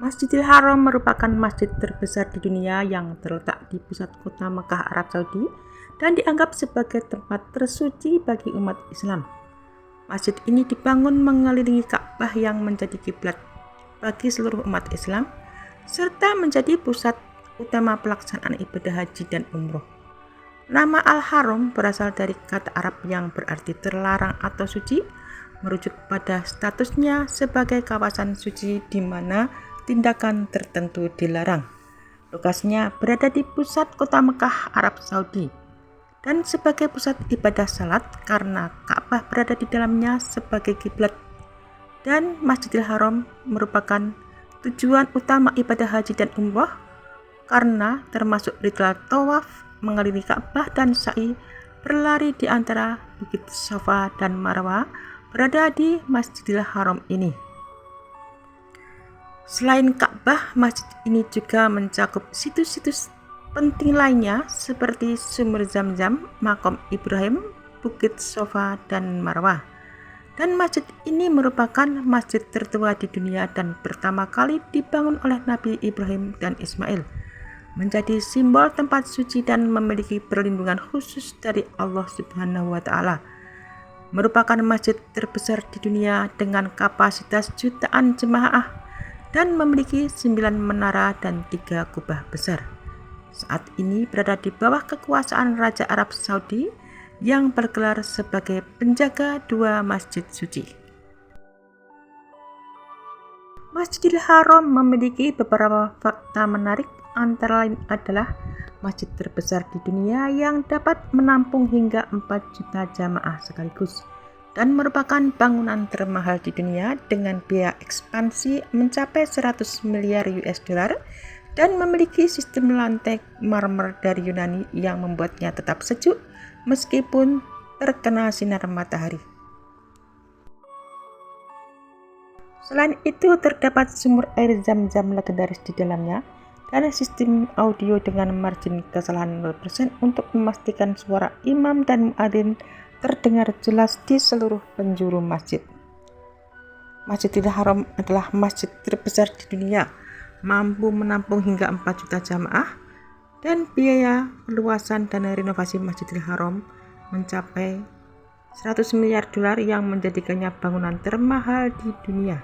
Masjidil Haram merupakan masjid terbesar di dunia yang terletak di pusat kota Mekah, Arab Saudi, dan dianggap sebagai tempat tersuci bagi umat Islam. Masjid ini dibangun mengelilingi Ka'bah yang menjadi kiblat bagi seluruh umat Islam, serta menjadi pusat utama pelaksanaan ibadah haji dan umroh. Nama Al-Haram berasal dari kata Arab yang berarti terlarang atau suci, merujuk pada statusnya sebagai kawasan suci di mana tindakan tertentu dilarang. Lokasinya berada di pusat kota Mekah, Arab Saudi, dan sebagai pusat ibadah salat karena Ka'bah berada di dalamnya sebagai kiblat. Dan Masjidil Haram merupakan tujuan utama ibadah haji dan umroh karena termasuk ritual tawaf mengelilingi Ka'bah dan sa'i berlari di antara Bukit Safa dan Marwah berada di Masjidil Haram ini. Selain Ka'bah, masjid ini juga mencakup situs-situs penting lainnya seperti Sumur Zam-Zam, Makam Ibrahim, Bukit Safa, dan Marwah. Dan masjid ini merupakan masjid tertua di dunia dan pertama kali dibangun oleh Nabi Ibrahim dan Ismail, menjadi simbol tempat suci dan memiliki perlindungan khusus dari Allah Subhanahu wa Ta'ala. Merupakan masjid terbesar di dunia dengan kapasitas jutaan jemaah dan memiliki 9 menara dan 3 kubah besar. Saat ini berada di bawah kekuasaan Raja Arab Saudi yang bergelar sebagai penjaga 2 masjid suci. Masjidil Haram memiliki beberapa fakta menarik, antara lain adalah masjid terbesar di dunia yang dapat menampung hingga 4 juta jamaah sekaligus, dan merupakan bangunan termahal di dunia dengan biaya ekspansi mencapai 100 miliar US dollar dan memiliki sistem lantai marmer dari Yunani yang membuatnya tetap sejuk meskipun terkena sinar matahari. Selain itu, terdapat sumur air Zam-Zam legendaris di dalamnya dan sistem audio dengan margin kesalahan 0% untuk memastikan suara imam dan muadzin terdengar jelas di seluruh penjuru masjid. Masjidil Haram adalah masjid terbesar di dunia, mampu menampung hingga 4 juta jamaah, dan biaya perluasan dan renovasi Masjidil Haram mencapai 100 miliar dolar yang menjadikannya bangunan termahal di dunia.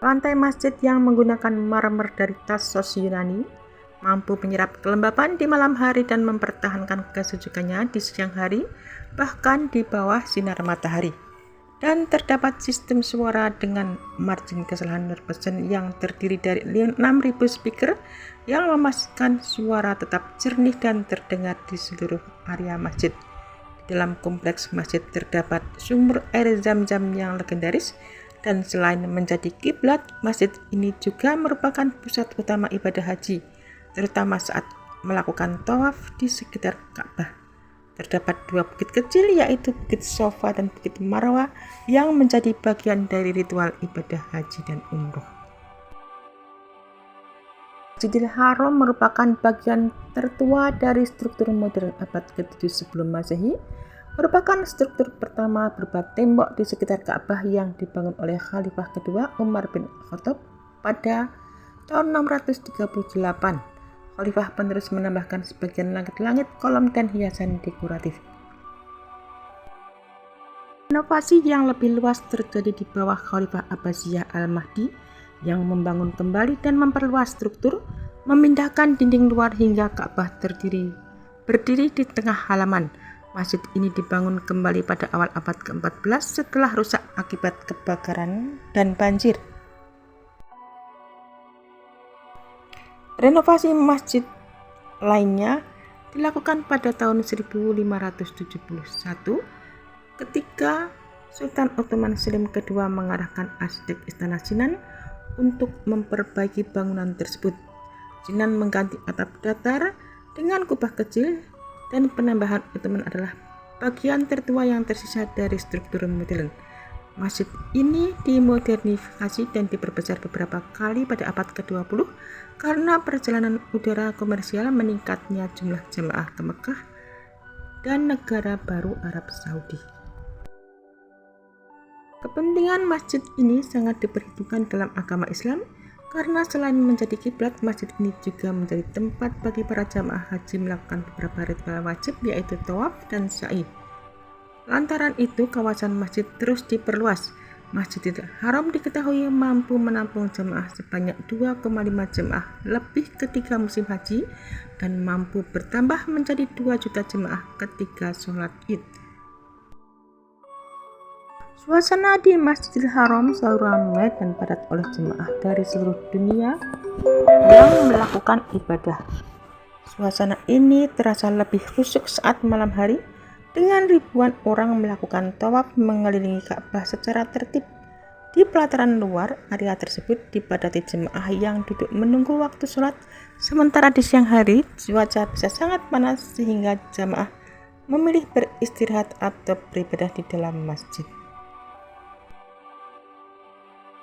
Lantai masjid yang menggunakan marmer dari Tassos Yunani mampu menyerap kelembapan di malam hari dan mempertahankan kesejukannya di siang hari, bahkan di bawah sinar matahari. Dan terdapat sistem suara dengan margin kesalahan 0% yang terdiri dari 6.000 speaker yang memastikan suara tetap jernih dan terdengar di seluruh area masjid. Di dalam kompleks masjid terdapat sumur air Zam-Zam yang legendaris, dan selain menjadi kiblat, masjid ini juga merupakan pusat utama ibadah haji, terutama saat melakukan tawaf di sekitar Ka'bah. Terdapat 2 bukit kecil, yaitu Bukit Safa dan Bukit Marwah, yang menjadi bagian dari ritual ibadah haji dan umroh. Masjidil Haram merupakan bagian tertua dari struktur modern abad ke-7 sebelum Masehi, merupakan struktur pertama berupa tembok di sekitar Ka'bah yang dibangun oleh Khalifah kedua Umar bin Khattab pada tahun 638. Khalifah penerus menambahkan sebagian langit-langit, kolom, dan hiasan dekoratif. Inovasi yang lebih luas terjadi di bawah Khalifah Abbasiyah Al-Mahdi yang membangun kembali dan memperluas struktur, memindahkan dinding luar hingga Ka'bah berdiri di tengah halaman. Masjid ini dibangun kembali pada awal abad ke-14 setelah rusak akibat kebakaran dan banjir. Renovasi masjid lainnya dilakukan pada tahun 1571 ketika Sultan Ottoman Selim II mengarahkan arsitek Istana Sinan untuk memperbaiki bangunan tersebut. Sinan mengganti atap datar dengan kubah kecil, dan penambahan Ottoman adalah bagian tertua yang tersisa dari struktur modern. Masjid ini dimodernifikasi dan diperbesar beberapa kali pada abad ke-20 karena perjalanan udara komersial, meningkatnya jumlah jemaah ke Mekah dan negara baru Arab Saudi. Kepentingan masjid ini sangat diperhitungkan dalam agama Islam karena selain menjadi kiblat, masjid ini juga menjadi tempat bagi para jamaah haji melakukan beberapa ritual wajib, yaitu tawaf dan sa'i. Lantaran itu, kawasan masjid terus diperluas. Masjidil Haram diketahui mampu menampung jemaah sebanyak 2,5 jemaah lebih ketika musim haji dan mampu bertambah menjadi 2 juta jemaah ketika sholat Id. Suasana di Masjidil Haram selalu ramai dan padat oleh jemaah dari seluruh dunia yang melakukan ibadah. Suasana ini terasa lebih khusyuk saat malam hari, dengan ribuan orang melakukan tawaf mengelilingi Ka'bah secara tertib. Di pelataran luar area tersebut dipadati jemaah yang duduk menunggu waktu sholat, sementara di siang hari cuaca bisa sangat panas sehingga jemaah memilih beristirahat atau beribadah di dalam masjid.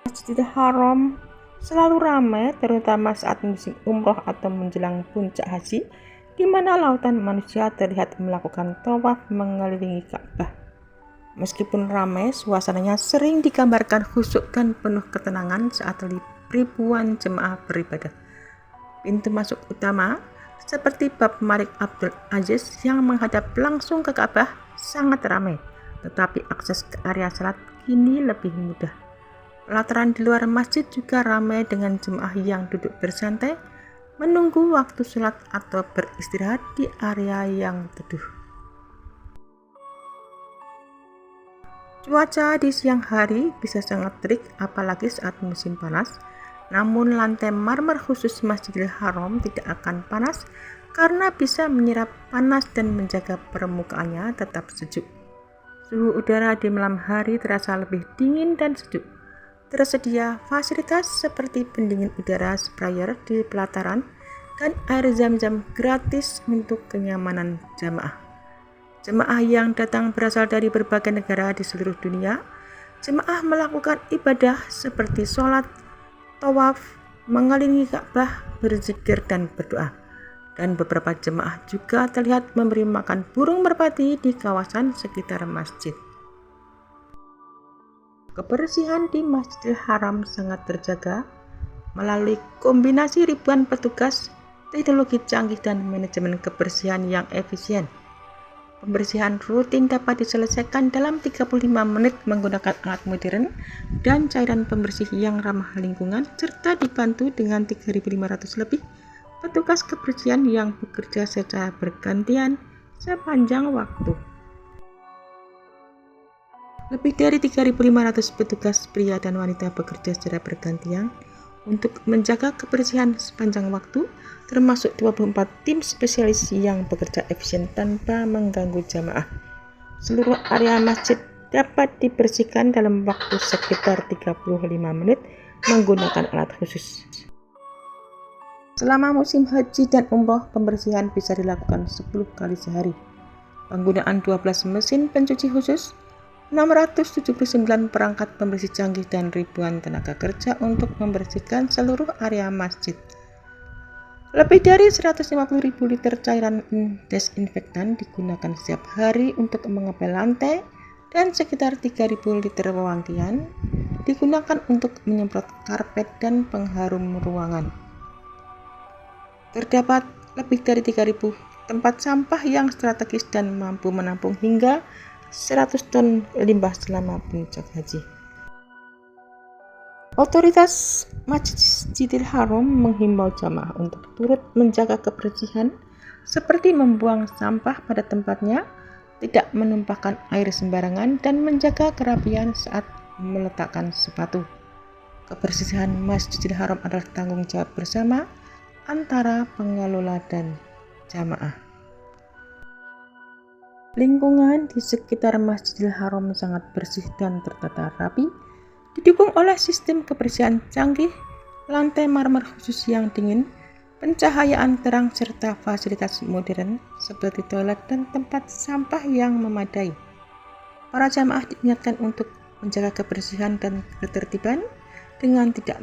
Masjidil Haram selalu ramai, terutama saat musim umroh atau menjelang puncak haji, di mana lautan manusia terlihat melakukan tawaf mengelilingi Ka'bah. Meskipun ramai, suasananya sering digambarkan khusyuk dan penuh ketenangan saat ribuan jemaah beribadah. Pintu masuk utama, seperti Bab Malik Abdul Aziz yang menghadap langsung ke Ka'bah, sangat ramai, tetapi akses ke area salat kini lebih mudah. Pelataran di luar masjid juga ramai dengan jemaah yang duduk bersantai, menunggu waktu sholat atau beristirahat di area yang teduh. Cuaca di siang hari bisa sangat terik apalagi saat musim panas, namun lantai marmer khusus Masjidil Haram tidak akan panas karena bisa menyerap panas dan menjaga permukaannya tetap sejuk. Suhu udara di malam hari terasa lebih dingin dan sejuk. Tersedia fasilitas seperti pendingin udara sprayer di pelataran dan air zam-zam gratis untuk kenyamanan jamaah. Jemaah yang datang berasal dari berbagai negara di seluruh dunia. Jemaah melakukan ibadah seperti sholat, tawaf, mengelilingi Ka'bah, berzikir dan berdoa. Dan beberapa jemaah juga terlihat memberi makan burung merpati di kawasan sekitar masjid. Kebersihan di Masjidil Haram sangat terjaga melalui kombinasi ribuan petugas, teknologi canggih dan manajemen kebersihan yang efisien. Pembersihan rutin dapat diselesaikan dalam 35 menit menggunakan alat modern dan cairan pembersih yang ramah lingkungan, serta dibantu dengan 3.500 lebih petugas kebersihan yang bekerja secara bergantian sepanjang waktu. Lebih dari 3.500 petugas pria dan wanita bekerja secara bergantian untuk menjaga kebersihan sepanjang waktu, termasuk 24 tim spesialis yang bekerja efisien tanpa mengganggu jamaah. Seluruh area masjid dapat dibersihkan dalam waktu sekitar 35 menit menggunakan alat khusus. Selama musim haji dan umroh, pembersihan bisa dilakukan 10 kali sehari. Penggunaan 12 mesin pencuci khusus, 679 perangkat pembersih canggih dan ribuan tenaga kerja untuk membersihkan seluruh area masjid. Lebih dari 150.000 liter cairan desinfektan digunakan setiap hari untuk mengepel lantai dan sekitar 3.000 liter wewangian digunakan untuk menyemprot karpet dan pengharum ruangan. Terdapat lebih dari 3.000 tempat sampah yang strategis dan mampu menampung hingga 100 ton limbah selama puncak haji. Otoritas Masjidil Haram menghimbau jamaah untuk turut menjaga kebersihan seperti membuang sampah pada tempatnya, tidak menumpahkan air sembarangan, dan menjaga kerapian saat meletakkan sepatu. Kebersihan Masjidil Haram adalah tanggung jawab bersama antara pengelola dan jamaah. Lingkungan di sekitar Masjidil Haram sangat bersih dan tertata rapi, didukung oleh sistem kebersihan canggih, lantai marmer khusus yang dingin, pencahayaan terang, serta fasilitas modern seperti toilet dan tempat sampah yang memadai. Para jamaah diingatkan untuk menjaga kebersihan dan ketertiban dengan tidak